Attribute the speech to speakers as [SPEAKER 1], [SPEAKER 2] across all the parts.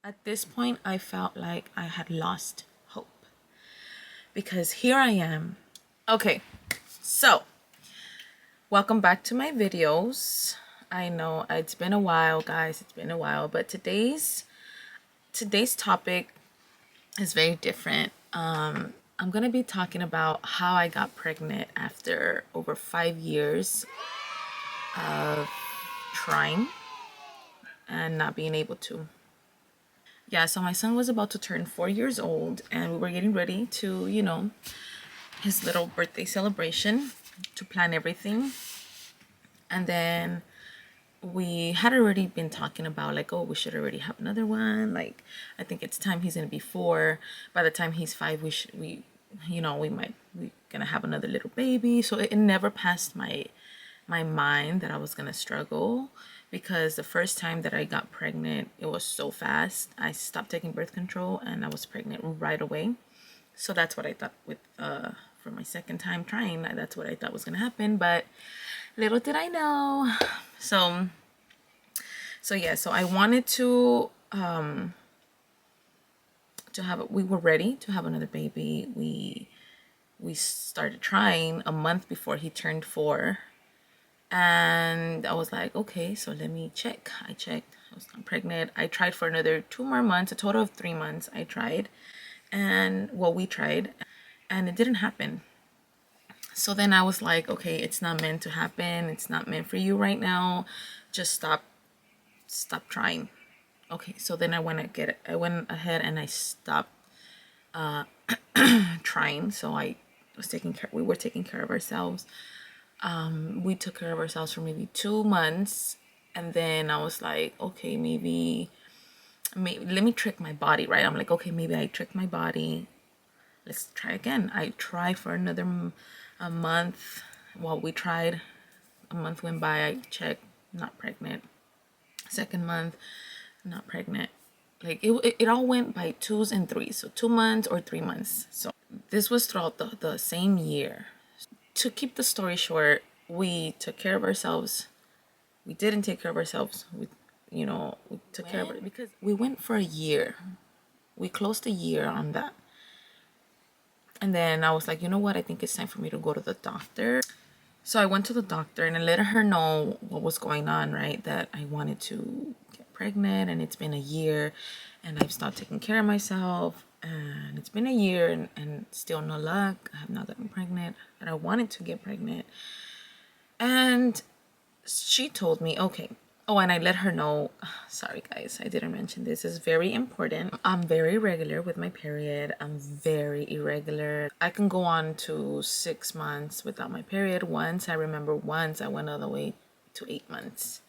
[SPEAKER 1] At this point, I felt like I had lost hope because here I am. Okay, so welcome back to my videos. I know it's been a while, guys. It's been a while, but today's topic is very different. I'm gonna be talking about how I got pregnant after over 5 years of trying and not being able to. Yeah, so my son was about to turn 4 years old, and we were getting ready to, his little birthday celebration, to plan everything. And then we had already been talking about, like, oh, we should already have another one. Like, I think it's time. He's gonna be 4. By the time he's 5, we gonna have another little baby. So it never passed my mind that I was gonna struggle, because the first time that I got pregnant, it was so fast. I stopped taking birth control and I was pregnant right away. So that's what I thought with for my second time trying. That's what I thought was gonna happen, but little did I know. So yeah, so I wanted to have, we were ready to have another baby. We started trying a month before he turned 4. And I was like, okay, so let me check. I checked. I'm pregnant. I tried for another 2 more months, a total of 3 months. I tried, and we tried, and it didn't happen. So then I was like, okay, it's not meant to happen. It's not meant for you right now. Just stop trying. Okay, so then I went ahead and I stopped trying. So we were taking care of ourselves. We took care of ourselves for maybe 2 months, and then I was like, okay, maybe let me trick my body, right? I'm like, okay, maybe I tricked my body. Let's try again. I tried for another a month. While we tried, a month went by. I checked, not pregnant. Second month, not pregnant. Like it all went by 2s and 3s. So 2 months or 3 months. So this was throughout the same year. To keep the story short, we took care of ourselves. We didn't take care of ourselves. We took care of it because we went for a year. We closed a year on that. And then I was like, you know what? I think it's time for me to go to the doctor. So I went to the doctor and I let her know what was going on, right? That I wanted to get pregnant, and it's been a year and I've stopped taking care of myself. And it's been a year and still no luck. I have not gotten pregnant, but I wanted to get pregnant. And she told me, okay. Oh, and I let her know, sorry guys, I didn't mention this. Is very important. I'm very regular with my period. I'm very irregular. I can go on to 6 months without my period. Once I went all the way to 8 months.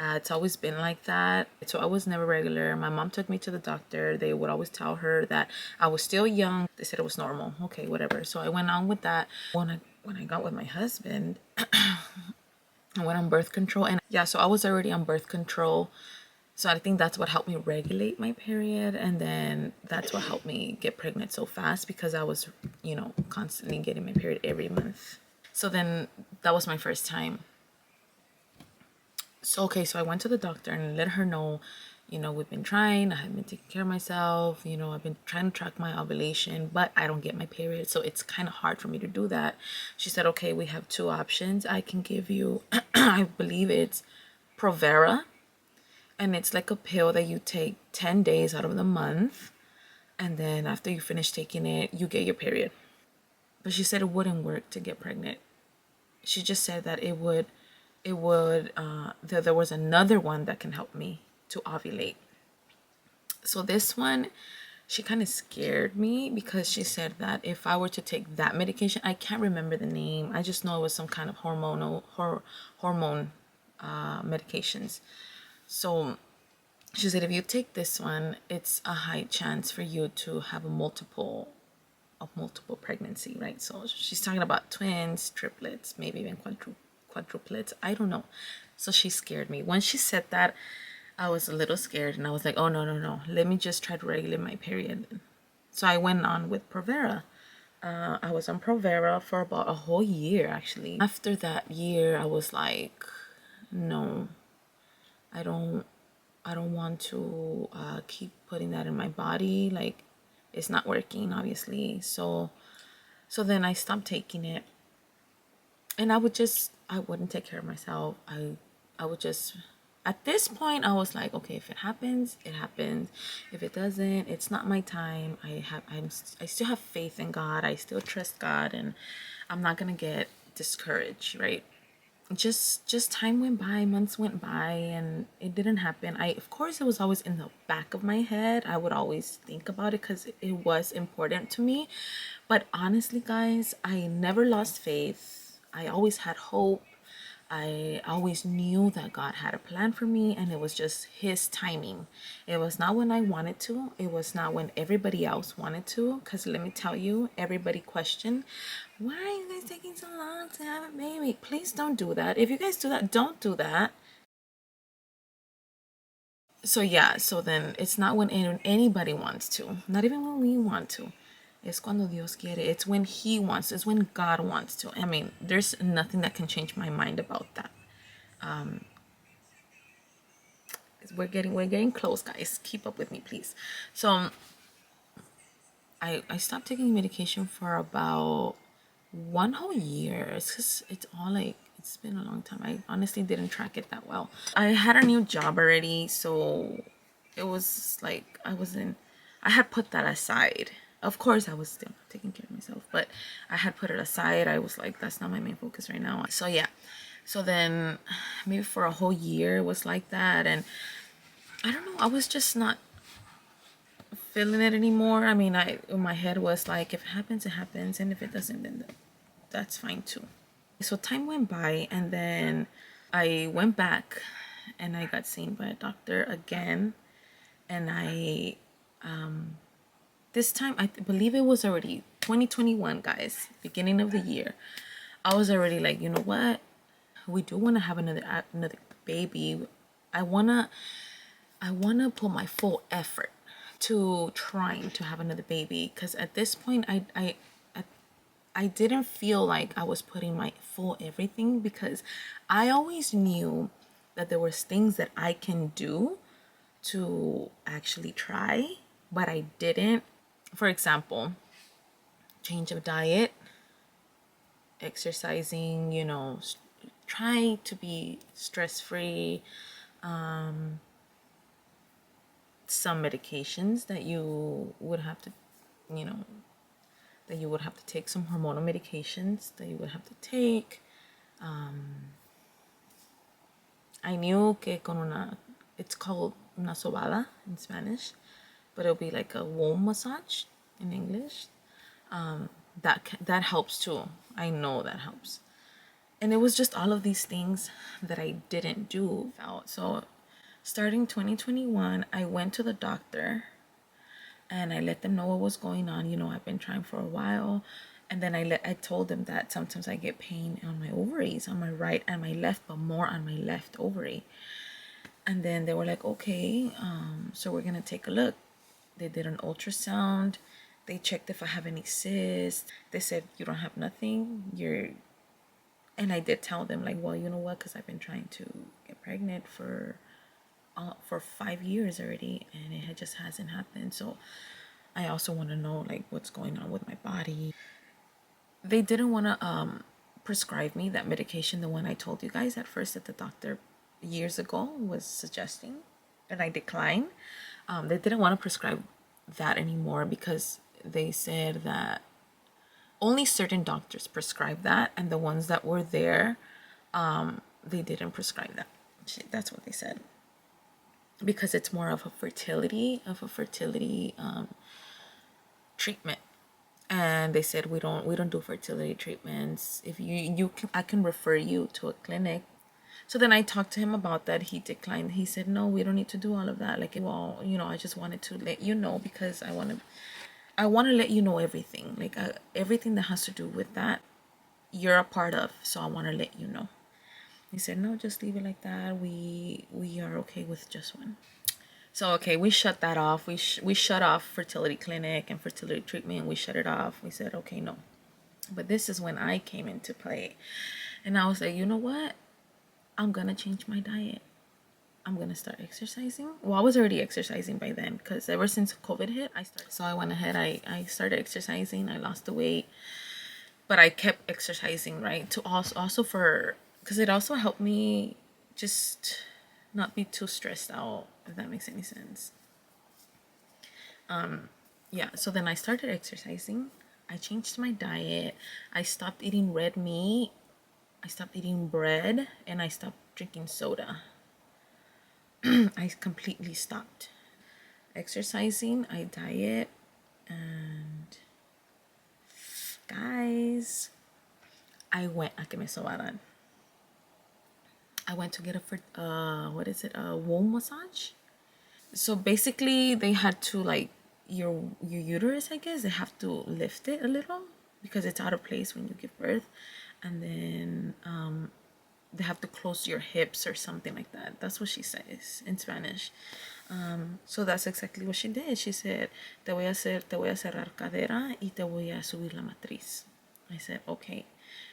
[SPEAKER 1] It's always been like that. So I was never regular. My mom took me to the doctor. They would always tell her that I was still young. They said it was normal. Okay, whatever. So I went on with that. When I got with my husband, I went on birth control. And yeah, so I was already on birth control. So I think that's what helped me regulate my period. And then that's what helped me get pregnant so fast, because I was, constantly getting my period every month. So then that was my first time. So, okay, so I went to the doctor and let her know, we've been trying. I have been taking care of myself. I've been trying to track my ovulation, but I don't get my period. So it's kind of hard for me to do that. She said, okay, we have 2 options. I can give you, I believe it's Provera. And it's like a pill that you take 10 days out of the month. And then after you finish taking it, you get your period. But she said it wouldn't work to get pregnant. She just said that there was another one that can help me to ovulate. So this one, she kind of scared me, because she said that if I were to take that medication, I can't remember the name. I just know it was some kind of hormone medications. So she said if you take this one, it's a high chance for you to have a multiple pregnancy, right? So she's talking about twins, triplets, maybe even quadruplets. I don't know. So she scared me. When she said that, I was a little scared, and I was like, oh, no. Let me just try to regulate my period. So I went on with Provera. I was on Provera for about a whole year, actually. After that year, I was like, no, I don't I don't want to keep putting that in my body. Like, it's not working, obviously. So then I stopped taking it, and I wouldn't take care of myself. I would just, at this point, I was like, okay, if it happens, it happens. If it doesn't, it's not my time. I still have faith in God. I still trust God, and I'm not gonna get discouraged, right? Just time went by, months went by, and it didn't happen. I Of course, it was always in the back of my head. I would always think about it because it was important to me. But honestly, guys, I never lost faith. I always had hope. I always knew that God had a plan for me, and it was just His timing. It was not when I wanted to, it was not when everybody else wanted to. Because let me tell you, everybody questioned, why are you guys taking so long to have a baby? Please don't do that. If you guys do that, don't do that. So, yeah, so then it's not when anybody wants to, not even when we want to. Es cuando Dios quiere. It's when He wants. It's when God wants to. I mean, there's nothing that can change my mind about that. We're getting close, guys. Keep up with me, please. So I stopped taking medication for about one whole year. It's just, it's all like, it's been a long time. I honestly didn't track it that well. I had a new job already, so it was like I had put that aside. Of course, I was still taking care of myself, but I had put it aside. I was like, that's not my main focus right now. So yeah, so then maybe for a whole year it was like that, and I don't know. I was just not feeling it anymore. I mean, my head was like, if it happens, it happens, and if it doesn't, then that's fine too. So time went by, and then I went back, and I got seen by a doctor again, and this time I believe it was already 2021, guys, beginning of the year. I was already like, you know what? We do want to have another baby. I wanna I want to put my full effort to trying to have another baby, because at this point I didn't feel like I was putting my full everything, because I always knew that there was things that I can do to actually try, but I didn't. For example, change of diet, exercising, try to be stress free, some medications that you would have to, you know, that you would have to take, some hormonal medications that you would have to take. I knew que con it's called una sobada in Spanish, but it'll be like a womb massage in English. That helps too. I know that helps. And it was just all of these things that I didn't do. So starting 2021, I went to the doctor and I let them know what was going on. I've been trying for a while. And then I told them that sometimes I get pain on my ovaries, on my right and my left, but more on my left ovary. And then they were like, okay, so we're gonna take a look. They did an ultrasound. They checked if I have any cysts. They said, you don't have nothing. And I did tell them, like, well, you know what? Because I've been trying to get pregnant for 5 years already, and it just hasn't happened. So I also want to know, like, what's going on with my body. They didn't want to prescribe me that medication, the one I told you guys at first that the doctor years ago was suggesting, and I declined. They didn't want to prescribe that anymore because they said that only certain doctors prescribe that, and the ones that were there, they didn't prescribe that. That's what they said, because it's more of a fertility treatment. And they said, we don't do fertility treatments. If I can refer you to a clinic. So then I talked to him about that. He declined. He said, no, we don't need to do all of that. Like, well, I just wanted to let you know, because I want to let you know everything, like everything that has to do with that you're a part of. So I want to let you know. He said, no, just leave it like that. We are okay with just one. So, okay, we shut that off. We shut off fertility clinic and fertility treatment. We shut it off. We said, okay, no. But this is when I came into play. And I was like, you know what? I'm going to change my diet. I'm gonna start exercising. Well, I was already exercising by then because ever since COVID hit, I started. So I went ahead, I started exercising. I lost the weight, but I kept exercising, right? To also for, because it also helped me just not be too stressed out, if that makes any sense. Yeah, so then I started exercising. I changed my diet. I stopped eating red meat. I stopped eating bread, and I stopped drinking soda. I completely stopped exercising. I diet, and guys, I went a que me sobaran. I went to get what is it, a womb massage. So basically they had to like your uterus, I guess they have to lift it a little because it's out of place when you give birth, and then they have to close your hips or something like that. That's what she says in Spanish. So that's exactly what she did. She said, te voy a cerrar cadera y te voy a subir la matriz. I said, okay.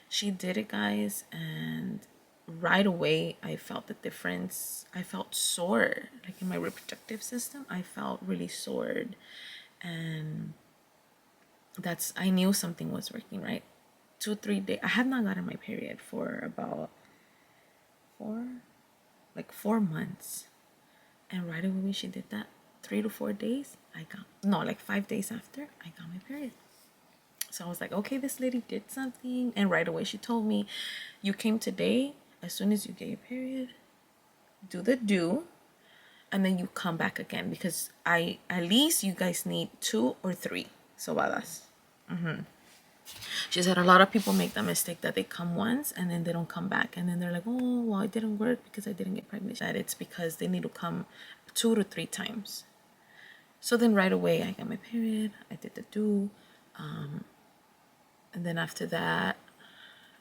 [SPEAKER 1] She did it, guys, and right away I felt the difference. I felt sore, like in my reproductive system. I felt really sore, and I knew something was working, right? 2 3 days. I had not gotten my period for about 4 months, and right away when she did that, 3 to 4 days, I got, no, like 5 days after, I got my period. So I was like, okay, this lady did something. And right away she told me, you came today. As soon as you get your period, do the do, and then you come back again, because at least you guys need 2 or 3 sobadas. She said a lot of people make the mistake that they come once and then they don't come back, and then they're like, oh, well, it didn't work because I didn't get pregnant. That it's because they need to come 2 to 3 times. So then right away I got my period. I did the do. And then after that,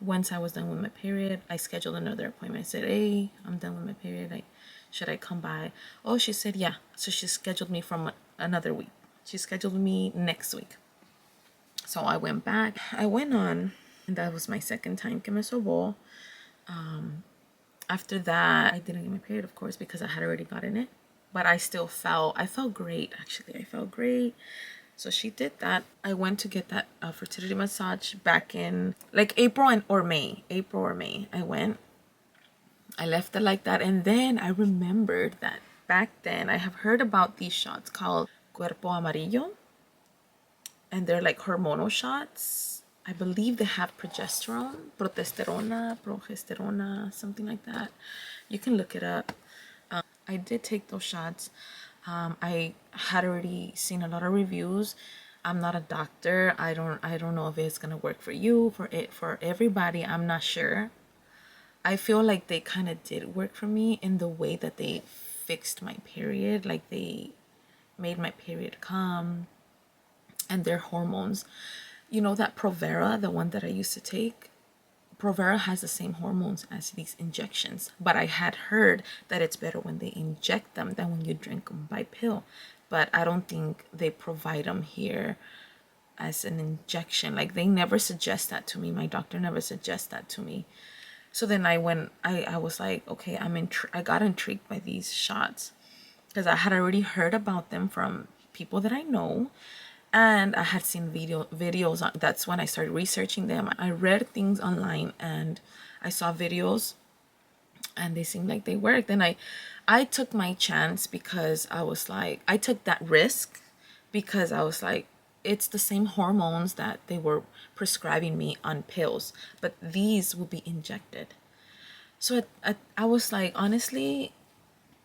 [SPEAKER 1] once I was done with my period, I scheduled another appointment. I said, hey, I'm done with my period. Should I come by? Oh, she said, yeah. So she scheduled me from another week. She scheduled me next week. So I went back. I went on, and that was my second time que me sobó. After that, I didn't get my period, of course, because I had already gotten it. But I felt great, actually. I felt great. So she did that. I went to get that fertility massage back in like April or May. I went. I left it like that. And then I remembered that back then I have heard about these shots called Cuerpo Amarillo. And they're like hormonal shots. I believe they have progesterona, something like that. You can look it up. I did take those shots. I had already seen a lot of reviews. I'm not a doctor. I don't know if it's gonna work for you, for everybody. I'm not sure. I feel like they kind of did work for me in the way that they fixed my period. Like they made my period come, and their hormones. You know that Provera, the one that I used to take? Provera has the same hormones as these injections, but I had heard that it's better when they inject them than when you drink them by pill. But I don't think they provide them here as an injection. Like they never suggest that to me. My doctor never suggests that to me. So then I was like, okay, I got intrigued by these shots because I had already heard about them from people that I know, and I had seen videos on. That's when I started researching them. I read things online and I saw videos, and they seemed like they worked. And I took my chance because I was like, I took that risk because I was like, it's the same hormones that they were prescribing me on pills, but these will be injected. So I was like, honestly,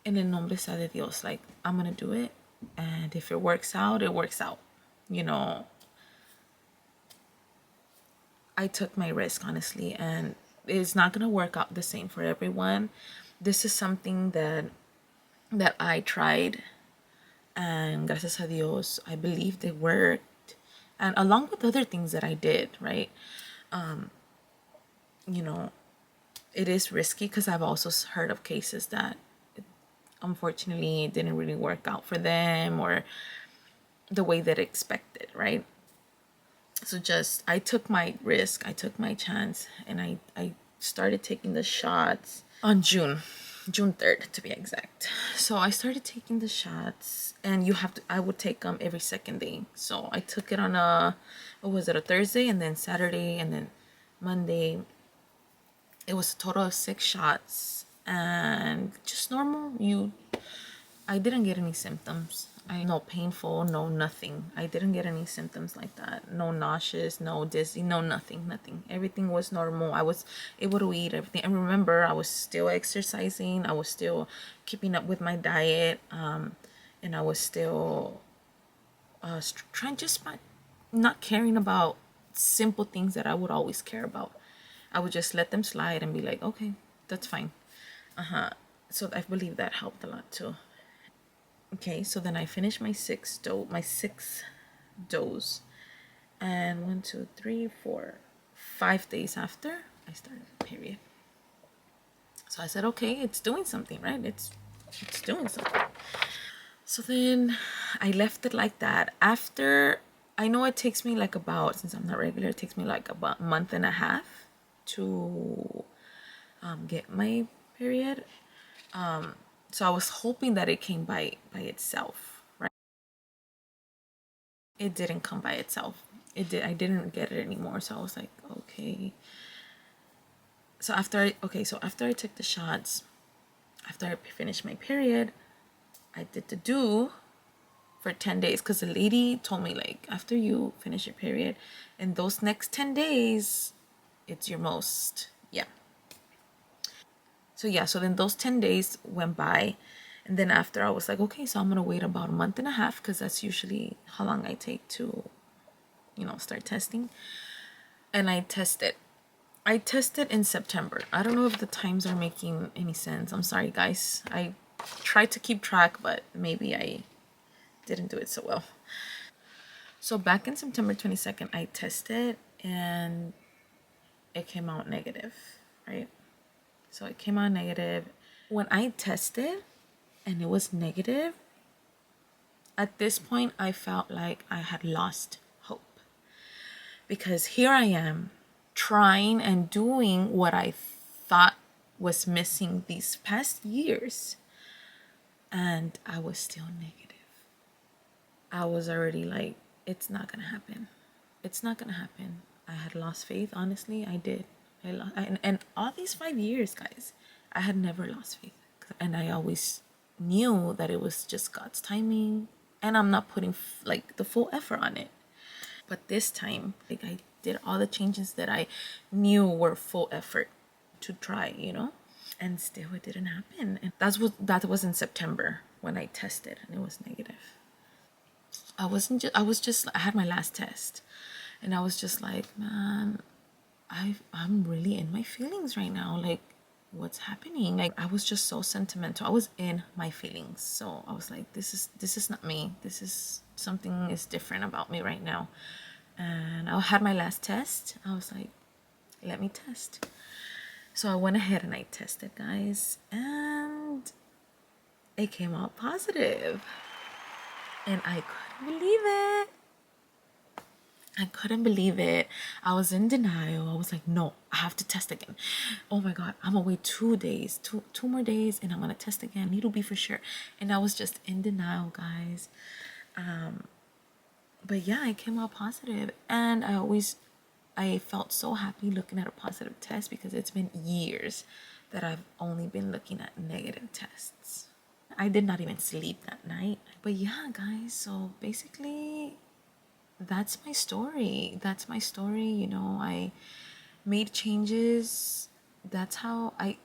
[SPEAKER 1] en el nombre sea de Dios, like I'm gonna do it, and if it works out, it works out. You know, I took my risk, honestly, and it's not gonna work out the same for everyone. This is something that I tried, and gracias a Dios, I believe it worked, and along with other things that I did, right? You know, it is risky because I've also heard of cases that unfortunately it didn't really work out for them or the way that expected, right? So just I took my risk, I took my chance, and I started taking the shots on June 3rd to be exact. So I started taking the shots, and I would take them every second day. So I took it on what was it, a Thursday, and then Saturday, and then Monday. It was a total of 6 shots, and just normal. I didn't get any symptoms. No painful, no nothing. I didn't get any symptoms like that. No nauseous, no dizzy, no nothing, nothing. Everything was normal. I was able to eat everything. And remember, I was still exercising. I was still keeping up with my diet. And I was still trying just by not caring about simple things that I would always care about. I would just let them slide and be like, okay, that's fine. So I believe that helped a lot too. Okay, so then I finished my sixth dose, and 5 days after I started a period. So I said, okay, it's doing something, right? It's doing something. So then I left it like that. After, I know it takes me like about, since I'm not regular, it takes me like about a month and a half to get my period. So I was hoping that it came by itself, right? It didn't come by itself. I didn't get it anymore. So I was like, okay. So after I took the shots, after I finished my period, I did the do for 10 days, because the lady told me, like, after you finish your period, in those next 10 days, it's your most, yeah. So yeah, so then those 10 days went by, and then after I was like, okay, so I'm gonna wait about a month and a half, because that's usually how long I take to, start testing. And I tested in September. I don't know if the times are making any sense. I'm sorry, guys. I tried to keep track, but maybe I didn't do it so well. So back in September 22nd, I tested, and it came out negative, right? So it came out negative. When I tested and it was negative, at this point, I felt like I had lost hope. Because here I am trying and doing what I thought was missing these past years, and I was still negative. I was already like, it's not gonna happen. It's not gonna happen. I had lost faith. Honestly, I did. And all these 5 years, guys, I had never lost faith, and I always knew that it was just God's timing, and I'm not putting like the full effort on it. But this time, like, I did all the changes that I knew were full effort to try. And still it didn't happen. And that was in September when I tested and it was negative. I had my last test, and I was just like, man, I'm really in my feelings right now. Like, what's happening? Like, I was just so sentimental. I was in my feelings. So I was like, this is not me. This is something is different about me right now. And I had my last test. I was like, let me test. So I went ahead and I tested, guys, and it came out positive. And I couldn't believe it. I couldn't believe it. I was in denial. I was like, no, I have to test again. Oh my God, I'm gonna wait 2 days, two more days, and I'm gonna test again. It'll be for sure. And I was just in denial, guys. But yeah, I came out positive, and I felt so happy looking at a positive test, because it's been years that I've only been looking at negative tests. I did not even sleep that night. But yeah, guys, so basically that's my story. That's my story. I made changes. That's how I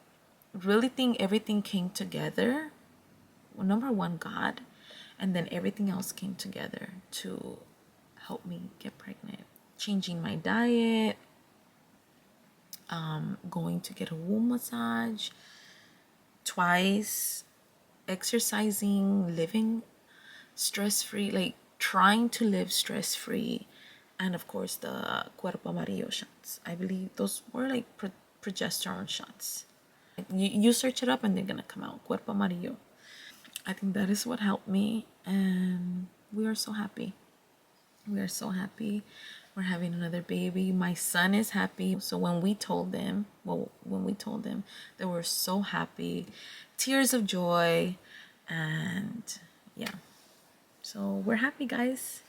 [SPEAKER 1] really think everything came together. Well, number one, God, and then everything else came together to help me get pregnant. Changing my diet, going to get a womb massage twice, exercising, living stress free, like trying to live stress free, and of course the cuerpo amarillo shots. I believe those were like progesterone shots. You search it up and they're gonna come out, cuerpo amarillo. I think that is what helped me, and we are so happy. We are so happy. We're having another baby. My son is happy. So when we told them, they were so happy, tears of joy, and yeah. So we're happy, guys.